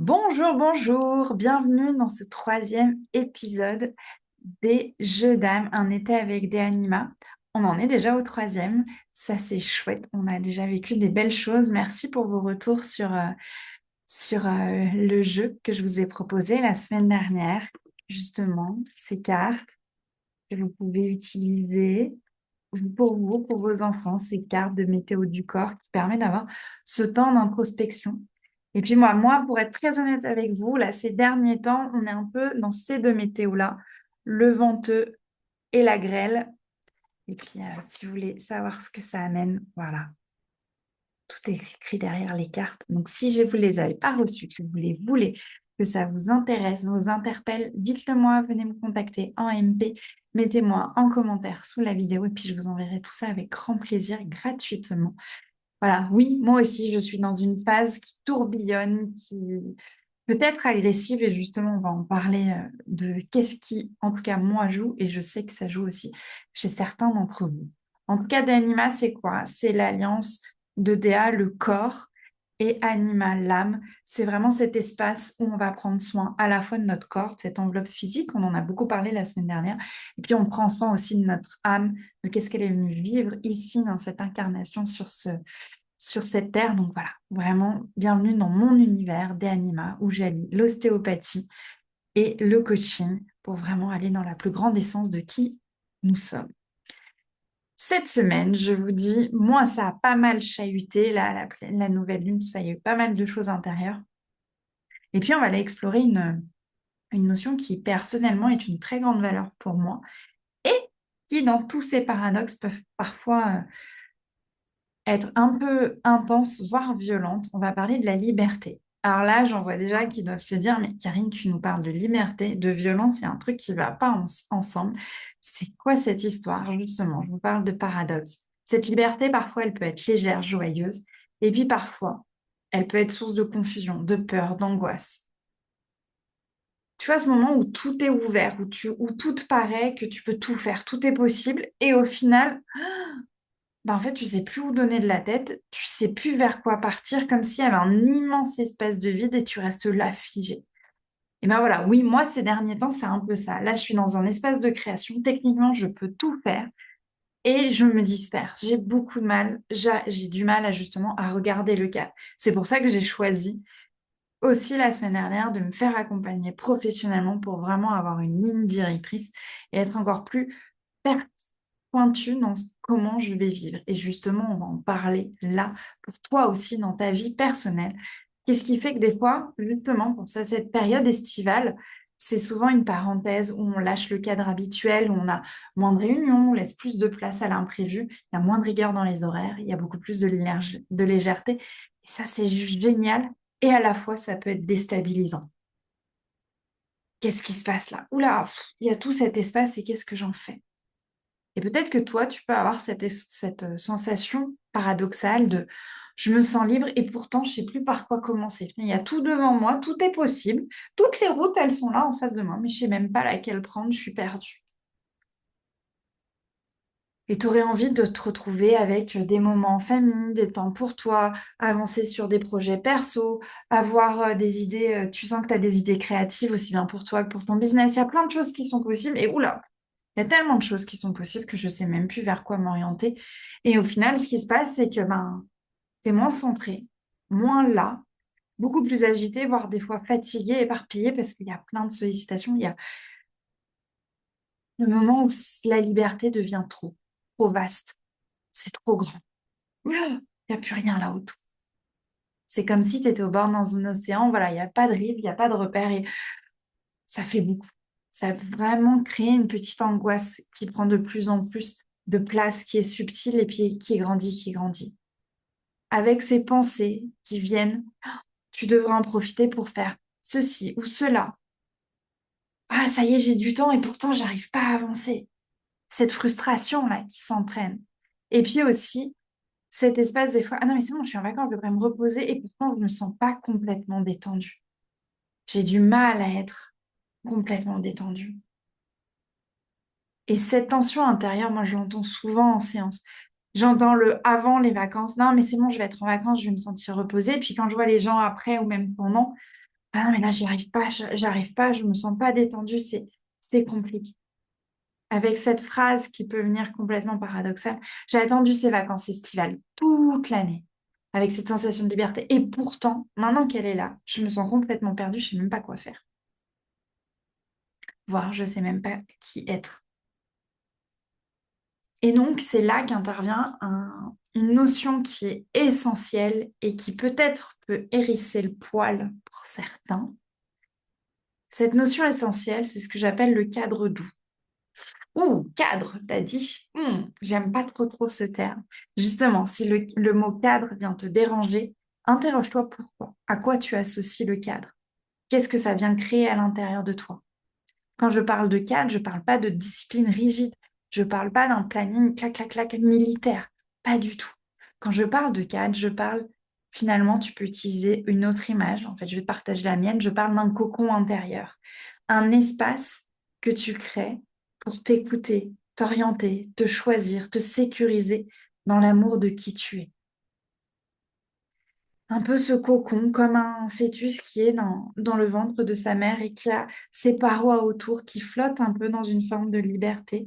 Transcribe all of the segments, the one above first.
Bonjour, bonjour, bienvenue dans ce troisième épisode des Jeux d'âme, un été avec des animas. On en est déjà au troisième, ça c'est chouette, on a déjà vécu des belles choses. Merci pour vos retours sur le jeu que je vous ai proposé la semaine dernière. Justement, ces cartes que vous pouvez utiliser vous, pour vos enfants, ces cartes de météo du corps qui permet d'avoir ce temps d'introspection. Et puis moi, pour être très honnête avec vous, là, ces derniers temps, on est un peu dans ces deux météos-là, le venteux et la grêle. Et puis, si vous voulez savoir ce que ça amène, voilà, tout est écrit derrière les cartes. Donc, si vous ne les avez pas reçues, que vous les voulez, que ça vous intéresse, vous interpelle, dites-le moi, venez me contacter en MP, mettez-moi en commentaire sous la vidéo et puis je vous enverrai tout ça avec grand plaisir, gratuitement. Voilà, oui, moi aussi, je suis dans une phase qui tourbillonne, qui peut être agressive et justement, on va en parler de qu'est-ce qui, en tout cas, moi, joue et je sais que ça joue aussi chez certains d'entre vous. En tout cas, d'Anima, c'est quoi? C'est l'alliance de Déa, le corps, et Anima, l'âme. C'est vraiment cet espace où on va prendre soin à la fois de notre corps, de cette enveloppe physique, on en a beaucoup parlé la semaine dernière, et puis on prend soin aussi de notre âme, de qu'est-ce qu'elle est venue vivre ici dans cette incarnation sur cette terre. Donc voilà, vraiment, bienvenue dans mon univers des animats où j'allie l'ostéopathie et le coaching pour vraiment aller dans la plus grande essence de qui nous sommes. Cette semaine, je vous dis, moi, ça a pas mal chahuté, là, la nouvelle lune, tout ça, il y a eu pas mal de choses intérieures. Et puis, on va aller explorer une notion qui, personnellement, est une très grande valeur pour moi et qui, dans tous ces paradoxes, peuvent parfois être un peu intense, voire violente. On va parler de la liberté. Alors là, j'en vois déjà qui doivent se dire, mais Karine, tu nous parles de liberté, de violence, il y a un truc qui ne va pas ensemble. C'est quoi cette histoire, justement? Je vous parle de paradoxe. Cette liberté, parfois, elle peut être légère, joyeuse, et puis parfois, elle peut être source de confusion, de peur, d'angoisse. Tu vois, ce moment où tout est ouvert, où tout te paraît que tu peux tout faire, tout est possible, et au final, bah, en fait, tu sais plus où donner de la tête, tu sais plus vers quoi partir, comme s'il y avait un immense espace de vide et tu restes là figé. Et ben voilà, oui, moi, ces derniers temps, c'est un peu ça. Là, je suis dans un espace de création. Techniquement, je peux tout faire et je me disperse. J'ai beaucoup de mal. J'ai du mal à justement à regarder le cap. C'est pour ça que j'ai choisi aussi la semaine dernière de me faire accompagner professionnellement pour vraiment avoir une ligne directrice et être encore plus pointue dans comment je vais vivre. Et justement, on va en parler là pour toi aussi dans ta vie personnelle. Qu'est-ce qui fait que des fois, justement, pour ça, cette période estivale, c'est souvent une parenthèse où on lâche le cadre habituel, où on a moins de réunions, on laisse plus de place à l'imprévu, il y a moins de rigueur dans les horaires, il y a beaucoup plus de légèreté. Et ça, c'est juste génial. Et à la fois, ça peut être déstabilisant. Qu'est-ce qui se passe là? Oula, il y a tout cet espace et qu'est-ce que j'en fais? Et peut-être que toi, tu peux avoir cette sensation paradoxale de je me sens libre et pourtant je ne sais plus par quoi commencer. Il y a tout devant moi, tout est possible. Toutes les routes, elles sont là en face de moi, mais je ne sais même pas laquelle prendre, je suis perdue. Et tu aurais envie de te retrouver avec des moments en famille, des temps pour toi, avancer sur des projets perso, avoir des idées, tu sens que tu as des idées créatives aussi bien pour toi que pour ton business. Il y a plein de choses qui sont possibles. Et oula, il y a tellement de choses qui sont possibles que je ne sais même plus vers quoi m'orienter. Et au final, ce qui se passe, c'est que ben, tu es moins centré, moins là, beaucoup plus agité, voire des fois fatigué, éparpillé, parce qu'il y a plein de sollicitations. Il y a le moment où la liberté devient trop, trop vaste, c'est trop grand. Oula, il n'y a plus rien là autour. C'est comme si tu étais au bord dans un océan, voilà, il n'y a pas de rive, il n'y a pas de repère et ça fait beaucoup. Ça a vraiment créé une petite angoisse qui prend de plus en plus de place, qui est subtile et puis qui grandit, qui grandit. Avec ces pensées qui viennent, tu devrais en profiter pour faire ceci ou cela. Ah, ça y est, j'ai du temps et pourtant, j'arrive pas à avancer. Cette frustration-là qui s'entraîne. Et puis aussi, cet espace des fois, ah non, mais c'est bon, je suis en vacances, je devrais me reposer et pourtant, je ne me sens pas complètement détendue. J'ai du mal à être complètement détendue. Et cette tension intérieure, moi, je l'entends souvent en séance. J'entends le avant les vacances. Non, mais c'est bon, je vais être en vacances, je vais me sentir reposée. Puis quand je vois les gens après ou même pendant, Ah non, mais là, j'y arrive pas, j'arrive pas, je me sens pas détendue, c'est compliqué. Avec cette phrase qui peut venir complètement paradoxale, j'ai attendu ces vacances estivales toute l'année, avec cette sensation de liberté. Et pourtant, maintenant qu'elle est là, je me sens complètement perdue, je sais même pas quoi faire. Voire, je sais même pas qui être. Et donc, c'est là qu'intervient une notion qui est essentielle et qui peut-être peut hérisser le poil pour certains. Cette notion essentielle, c'est ce que j'appelle le cadre doux. Ouh, cadre, t'as dit. J'aime pas trop ce terme. Justement, si le mot cadre vient te déranger, interroge-toi pourquoi. À quoi tu associes le cadre? Qu'est-ce que ça vient créer à l'intérieur de toi? Quand je parle de cadre, je parle pas de discipline rigide. Je parle pas d'un planning clac militaire. Pas du tout. Quand je parle de cadre, je parle finalement, tu peux utiliser une autre image. En fait, je vais te partager la mienne. Je parle d'un cocon intérieur. Un espace que tu crées pour t'écouter, t'orienter, te choisir, te sécuriser dans l'amour de qui tu es. Un peu ce cocon, comme un fœtus qui est dans le ventre de sa mère et qui a ses parois autour, qui flottent un peu dans une forme de liberté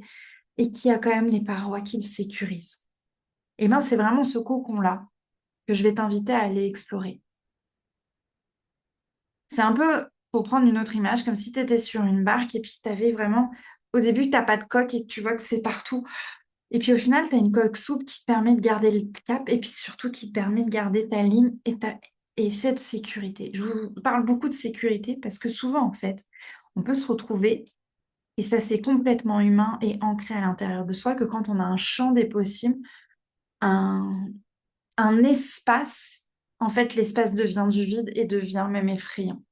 et qui a quand même les parois qui le sécurisent. Et bien, c'est vraiment ce cocon-là que je vais t'inviter à aller explorer. C'est un peu, pour prendre une autre image, comme si tu étais sur une barque et puis tu avais vraiment, au début, tu n'as pas de coque et tu vois que c'est partout. Et puis au final, tu as une coque souple qui te permet de garder le cap et puis surtout qui te permet de garder ta ligne et cette sécurité. Je vous parle beaucoup de sécurité parce que souvent, en fait, on peut se retrouver, et ça c'est complètement humain et ancré à l'intérieur de soi, que quand on a un champ des possibles, un, un espace, en fait, l'espace devient du vide et devient même effrayant.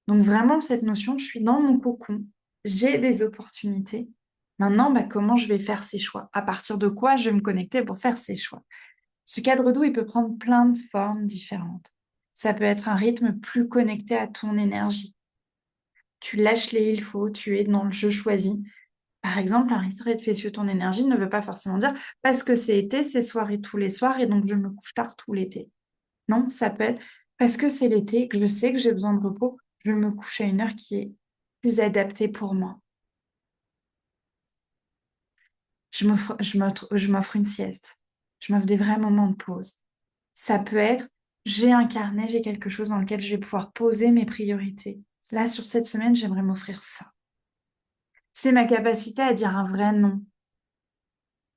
Donc vraiment, cette notion, je suis dans mon cocon, j'ai des opportunités. Maintenant, bah, comment je vais faire ces choix? À partir de quoi je vais me connecter pour faire ces choix? Ce cadre doux, il peut prendre plein de formes différentes. Ça peut être un rythme plus connecté à ton énergie. Tu lâches les il faut, tu es dans le je choisis. Par exemple, un rythme fait sur ton énergie ne veut pas forcément dire parce que c'est été, c'est soirée tous les soirs et donc je me couche tard tout l'été. Non, ça peut être parce que c'est l'été, que je sais que j'ai besoin de repos, je me couche à une heure qui est plus adaptée pour moi. Je m'offre une sieste. Je m'offre des vrais moments de pause. Ça peut être, j'ai un carnet, j'ai quelque chose dans lequel je vais pouvoir poser mes priorités. Là, sur cette semaine, j'aimerais m'offrir ça. C'est ma capacité à dire un vrai non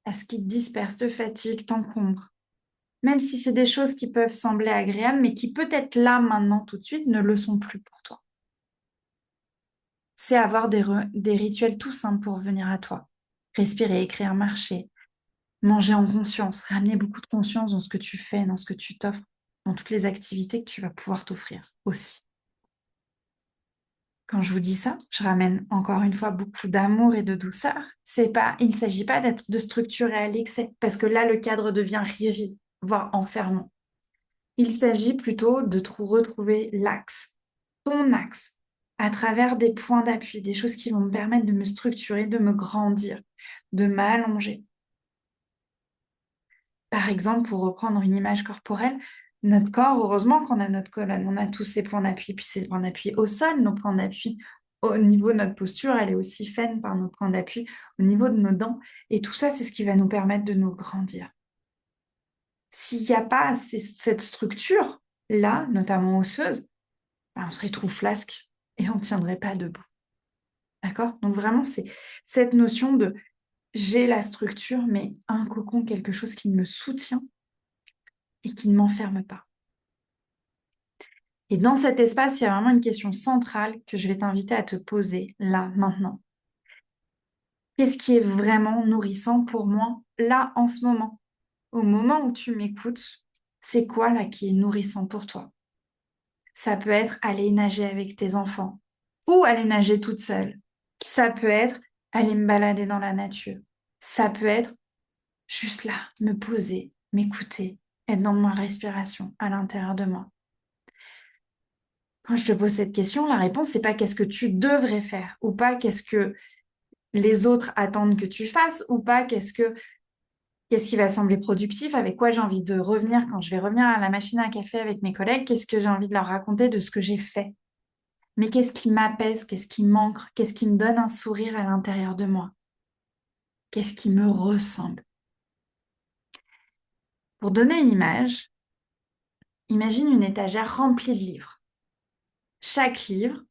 à ce qui te disperse, te fatigue, t'encombre. Même si c'est des choses qui peuvent sembler agréables, mais qui peut-être là, maintenant, tout de suite, ne le sont plus pour toi. C'est avoir des rituels tout simples pour venir à toi. Respirer, écrire, marcher, manger en conscience, ramener beaucoup de conscience dans ce que tu fais, dans ce que tu t'offres, dans toutes les activités que tu vas pouvoir t'offrir aussi. Quand je vous dis ça, je ramène encore une fois beaucoup d'amour et de douceur. Il ne s'agit pas de structurer à l'excès, parce que là, le cadre devient rigide, voire enfermant. Il s'agit plutôt de retrouver l'axe, ton axe, à travers des points d'appui, des choses qui vont me permettre de me structurer, de me grandir, de m'allonger. Par exemple, pour reprendre une image corporelle, notre corps, heureusement qu'on a notre colonne, on a tous ces points d'appui, puis ces points d'appui au sol, nos points d'appui au niveau de notre posture, elle est aussi faite par nos points d'appui au niveau de nos dents. Et tout ça, c'est ce qui va nous permettre de nous grandir. S'il n'y a pas cette structure-là, notamment osseuse, ben, on serait trop flasque et on ne tiendrait pas debout. D'accord? Donc vraiment, c'est cette notion de j'ai la structure, mais un cocon, quelque chose qui me soutient et qui ne m'enferme pas. Et dans cet espace, il y a vraiment une question centrale que je vais t'inviter à te poser là, maintenant. Qu'est-ce qui est vraiment nourrissant pour moi là, en ce moment? Au moment où tu m'écoutes, c'est quoi là qui est nourrissant pour toi? Ça peut être aller nager avec tes enfants ou aller nager toute seule. Ça peut être aller me balader dans la nature. Ça peut être juste là, me poser, m'écouter, être dans ma respiration à l'intérieur de moi. Quand je te pose cette question, la réponse, c'est pas qu'est-ce que tu devrais faire ou pas qu'est-ce que les autres attendent que tu fasses ou pas qu'est-ce qui va sembler productif, avec quoi j'ai envie de revenir quand je vais revenir à la machine à café avec mes collègues, qu'est-ce que j'ai envie de leur raconter de ce que j'ai fait. Mais qu'est-ce qui m'apaise? Qu'est-ce qui m'ancre? Qu'est-ce qui me donne un sourire à l'intérieur de moi? Qu'est-ce qui me ressemble? Pour donner une image, imagine une étagère remplie de livres. Chaque livre,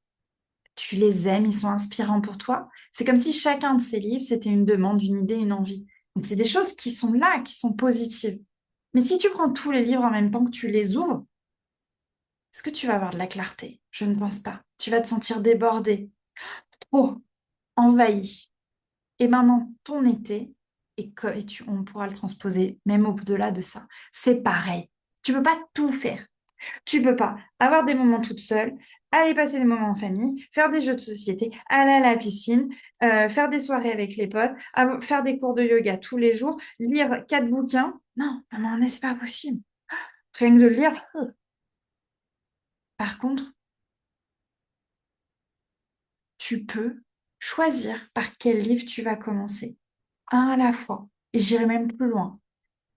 tu les aimes, ils sont inspirants pour toi. C'est comme si chacun de ces livres, c'était une demande, une idée, une envie. Donc, c'est des choses qui sont là, qui sont positives. Mais si tu prends tous les livres en même temps que tu les ouvres, est-ce que tu vas avoir de la clarté? Je ne pense pas. Tu vas te sentir débordé, trop envahi. Et maintenant, ton été, on pourra le transposer même au-delà de ça. C'est pareil. Tu peux pas tout faire. Tu peux pas avoir des moments toute seule, aller passer des moments en famille, faire des jeux de société, aller à la piscine, faire des soirées avec les potes, faire des cours de yoga tous les jours, lire 4 bouquins. Non, maman, mais c'est pas possible. Rien que de le lire. Par contre, tu peux choisir par quel livre tu vas commencer. Un à la fois. Et j'irai même plus loin.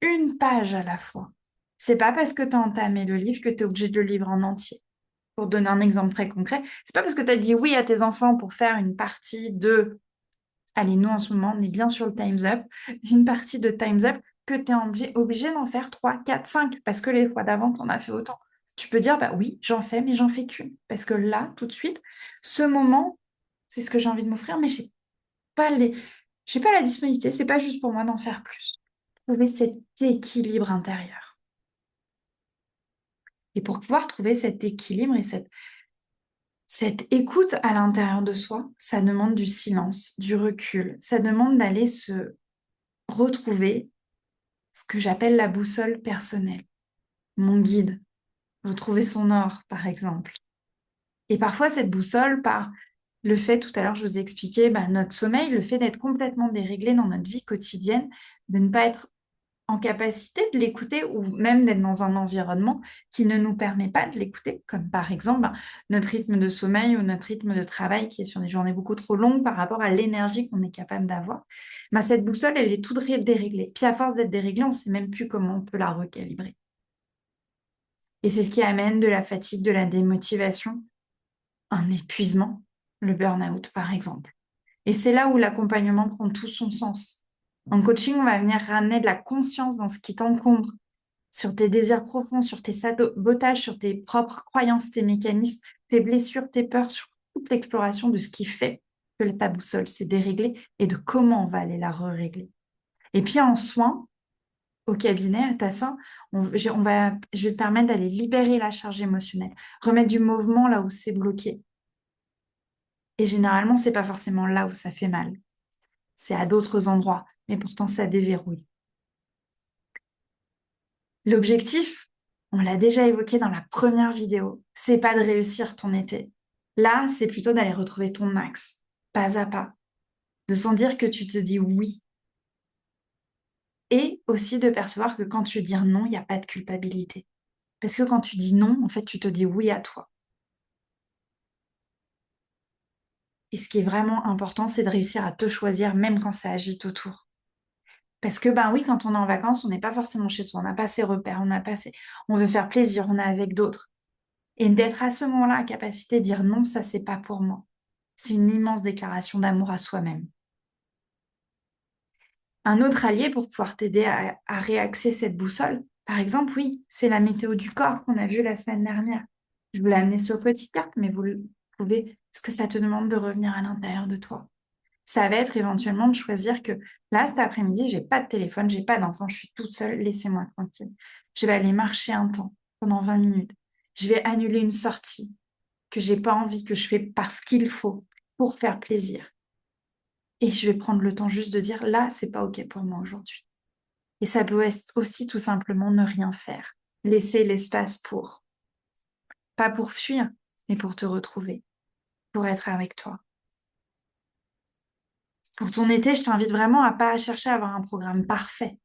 Une page à la fois. C'est pas parce que tu as entamé le livre que tu es obligé de le lire en entier. Pour donner un exemple très concret, c'est pas parce que tu as dit oui à tes enfants pour faire une partie de... Allez, nous en ce moment, on est bien sur le Time's Up. Une partie de Time's Up que tu es obligé d'en faire 3, 4, 5 parce que les fois d'avant, tu en as fait autant. Tu peux dire, bah oui, j'en fais, mais j'en fais qu'une. Parce que là, tout de suite, ce moment, c'est ce que j'ai envie de m'offrir, mais pas les... j'ai pas la disponibilité. C'est pas juste pour moi d'en faire plus. Trouver cet équilibre intérieur. Et pour pouvoir trouver cet équilibre et cette écoute à l'intérieur de soi, ça demande du silence, du recul. Ça demande d'aller se retrouver ce que j'appelle la boussole personnelle, mon guide, retrouver son or, par exemple. Et parfois, cette boussole, par le fait, tout à l'heure, je vous ai expliqué, bah, notre sommeil, le fait d'être complètement déréglé dans notre vie quotidienne, de ne pas être en capacité de l'écouter ou même d'être dans un environnement qui ne nous permet pas de l'écouter, comme par exemple notre rythme de sommeil ou notre rythme de travail qui est sur des journées beaucoup trop longues par rapport à l'énergie qu'on est capable d'avoir. Cette boussole, elle est toute déréglée. Puis à force d'être déréglée, on ne sait même plus comment on peut la recalibrer. Et c'est ce qui amène de la fatigue, de la démotivation, un épuisement, le burn-out par exemple. Et c'est là où l'accompagnement prend tout son sens. En coaching, on va venir ramener de la conscience dans ce qui t'encombre, sur tes désirs profonds, sur tes sabotages, sur tes propres croyances, tes mécanismes, tes blessures, tes peurs, sur toute l'exploration de ce qui fait que ta boussole s'est déréglée et de comment on va aller la régler. Et puis en soins, au cabinet, à Tassin, je vais te permettre d'aller libérer la charge émotionnelle, remettre du mouvement là où c'est bloqué. Et généralement, c'est pas forcément là où ça fait mal. C'est à d'autres endroits, mais pourtant ça déverrouille. L'objectif, on l'a déjà évoqué dans la première vidéo, c'est pas de réussir ton été. Là, c'est plutôt d'aller retrouver ton axe, pas à pas, de sentir que tu te dis oui et aussi de percevoir que quand tu dis non, il n'y a pas de culpabilité. Parce que quand tu dis non, en fait, tu te dis oui à toi. Et ce qui est vraiment important, c'est de réussir à te choisir même quand ça agite autour. Parce que ben oui, quand on est en vacances, on n'est pas forcément chez soi, on n'a pas ses repères, on veut faire plaisir, on est avec d'autres. Et d'être à ce moment-là à capacité de dire non, ça, c'est pas pour moi. C'est une immense déclaration d'amour à soi-même. Un autre allié pour pouvoir t'aider à réaxer cette boussole, par exemple, oui, c'est la météo du corps qu'on a vue la semaine dernière. Je vous l'ai amené sur petite carte, mais vous le pouvez, parce que ça te demande de revenir à l'intérieur de toi. Ça va être éventuellement de choisir que là, cet après-midi, j'ai pas de téléphone, j'ai pas d'enfant, je suis toute seule, laissez-moi tranquille. Je vais aller marcher un temps pendant 20 minutes. Je vais annuler une sortie que j'ai pas envie, que je fais parce qu'il faut, pour faire plaisir. Et je vais prendre le temps juste de dire, là, c'est pas OK pour moi aujourd'hui. Et ça peut être aussi tout simplement ne rien faire. Laisser l'espace pour. Pas pour fuir, mais pour te retrouver, pour être avec toi. Pour ton été, je t'invite vraiment à pas chercher à avoir un programme parfait.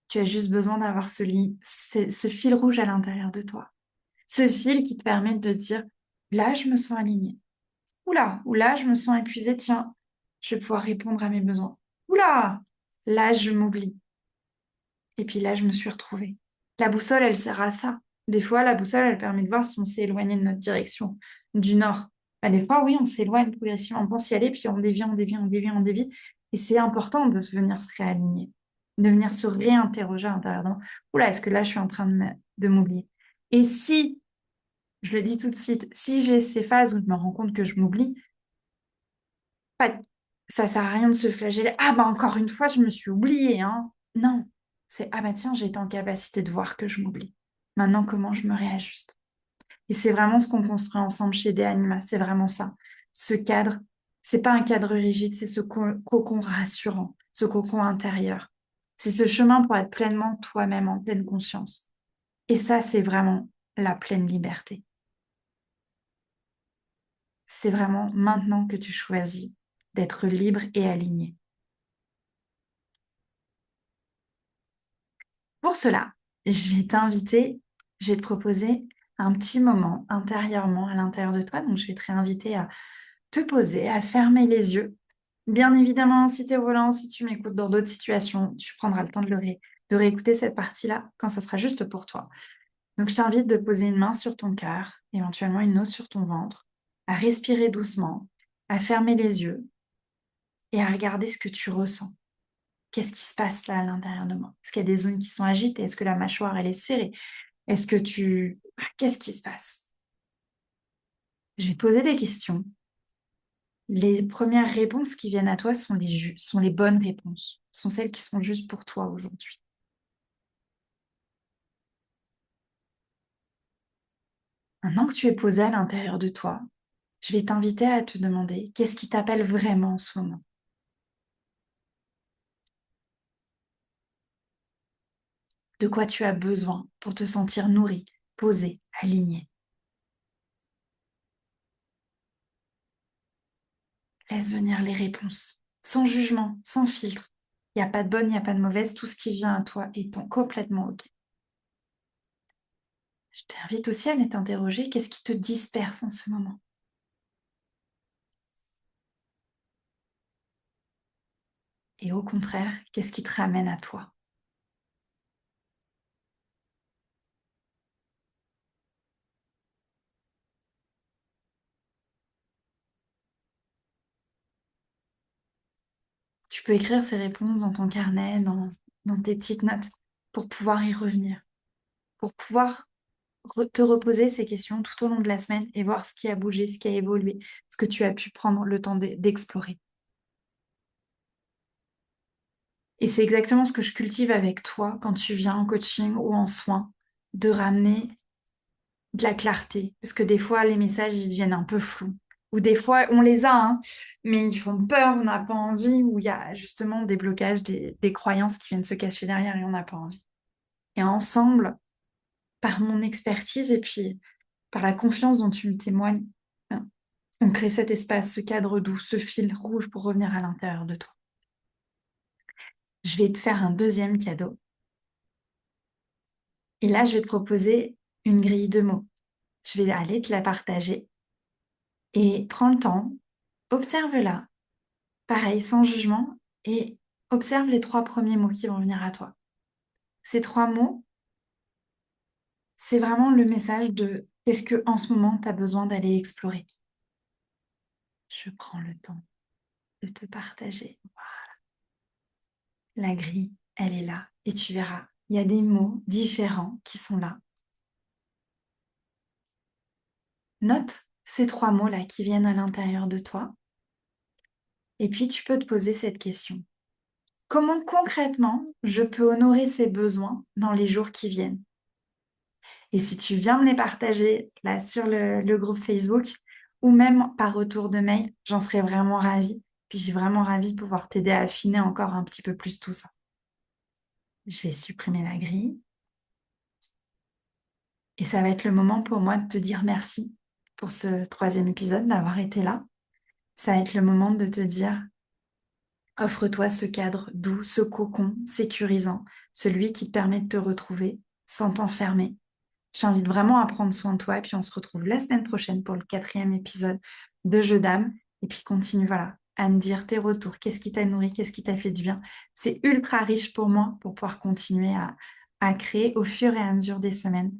Tu as juste besoin d'avoir ce fil rouge à l'intérieur de toi. Ce fil qui te permet de dire, là, je me sens alignée. Ou là, je me sens épuisée, tiens, je vais pouvoir répondre à mes besoins. Oula, là, je m'oublie. Et puis là, je me suis retrouvée. La boussole, elle sert à ça. Des fois, la boussole, elle permet de voir si on s'est éloigné de notre direction, du nord. Bah, des fois, oui, on s'éloigne progressivement, on pense y aller, puis on dévie, on dévie, on dévie, on dévie. Et c'est important de venir se réaligner, de venir se réinterroger à l'intérieur de moi. Oula, est-ce que là, je suis en train de m'oublier? Et si, je le dis tout de suite, si j'ai ces phases où je me rends compte que je m'oublie, pas, ça sert à rien de se flageller. Ah bah encore une fois, je me suis oubliée, hein. Non, c'est ah bah tiens, j'ai été en capacité de voir que je m'oublie. Maintenant, comment je me réajuste? Et c'est vraiment ce qu'on construit ensemble chez Des Anima, c'est vraiment ça. Ce cadre, c'est pas un cadre rigide, c'est ce cocon rassurant, ce cocon intérieur. C'est ce chemin pour être pleinement toi-même, en pleine conscience. Et ça, c'est vraiment la pleine liberté. C'est vraiment maintenant que tu choisis d'être libre et aligné. Pour cela, je vais t'inviter, je vais te proposer un petit moment intérieurement à l'intérieur de toi. Donc, je vais te réinviter à te poser, à fermer les yeux. Bien évidemment, si tu es volant, si tu m'écoutes dans d'autres situations, tu prendras le temps de réécouter cette partie-là quand ça sera juste pour toi. Donc, je t'invite de poser une main sur ton cœur, éventuellement une autre sur ton ventre, à respirer doucement, à fermer les yeux et à regarder ce que tu ressens. Qu'est-ce qui se passe là à l'intérieur de moi? Est-ce qu'il y a des zones qui sont agitées? Est-ce que la mâchoire, elle est serrée? Est-ce que tu... Qu'est-ce qui se passe? Je vais te poser des questions. Les premières réponses qui viennent à toi sont sont les bonnes réponses, sont celles qui sont justes pour toi aujourd'hui. Maintenant que tu es posé à l'intérieur de toi, je vais t'inviter à te demander qu'est-ce qui t'appelle vraiment en ce moment? De quoi tu as besoin pour te sentir nourri, posé, aligné? Laisse venir les réponses, sans jugement, sans filtre. Il n'y a pas de bonne, il n'y a pas de mauvaise, tout ce qui vient à toi est complètement OK. Je t'invite aussi à aller t'interroger, qu'est-ce qui te disperse en ce moment? Et au contraire, qu'est-ce qui te ramène à toi? Tu peux écrire ces réponses dans ton carnet, dans tes petites notes, pour pouvoir y revenir, pour pouvoir te reposer ces questions tout au long de la semaine et voir ce qui a bougé, ce qui a évolué, ce que tu as pu prendre le temps d'explorer. Et c'est exactement ce que je cultive avec toi quand tu viens en coaching ou en soins, de ramener de la clarté. Parce que des fois, les messages, ils deviennent un peu flous. Ou des fois, on les a, hein, mais ils font peur, on n'a pas envie, ou il y a justement des blocages, des croyances qui viennent se cacher derrière et on n'a pas envie. Et ensemble, par mon expertise et puis par la confiance dont tu me témoignes, hein, on crée cet espace, ce cadre doux, ce fil rouge pour revenir à l'intérieur de toi. Je vais te faire un deuxième cadeau. Et là, je vais te proposer une grille de mots. Je vais aller te la partager et prends le temps, observe-la, pareil, sans jugement, et observe les trois premiers mots qui vont venir à toi. Ces trois mots, c'est vraiment le message de qu'est-ce que en ce moment tu as besoin d'aller explorer. Je prends le temps de te partager. La grille, elle est là et tu verras, il y a des mots différents qui sont là. Note ces trois mots-là qui viennent à l'intérieur de toi et puis tu peux te poser cette question. Comment concrètement je peux honorer ces besoins dans les jours qui viennent? Et si tu viens me les partager là sur le groupe Facebook ou même par retour de mail, j'en serais vraiment ravie. Puis j'ai vraiment ravie de pouvoir t'aider à affiner encore un petit peu plus tout ça. Je vais supprimer la grille et ça va être le moment pour moi de te dire merci pour ce troisième épisode, d'avoir été là. Ça va être le moment de te dire, offre-toi ce cadre doux, ce cocon sécurisant, celui qui te permet de te retrouver sans t'enfermer. J'invite vraiment à prendre soin de toi et puis on se retrouve la semaine prochaine pour le quatrième épisode de Jeux d'âme. Et puis continue, voilà, à me dire tes retours, qu'est-ce qui t'a nourri, qu'est-ce qui t'a fait du bien. C'est ultra riche pour moi pour pouvoir continuer à créer au fur et à mesure des semaines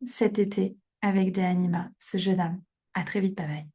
cet été avec des animas, ce jeu d'âme. À très vite, bye bye.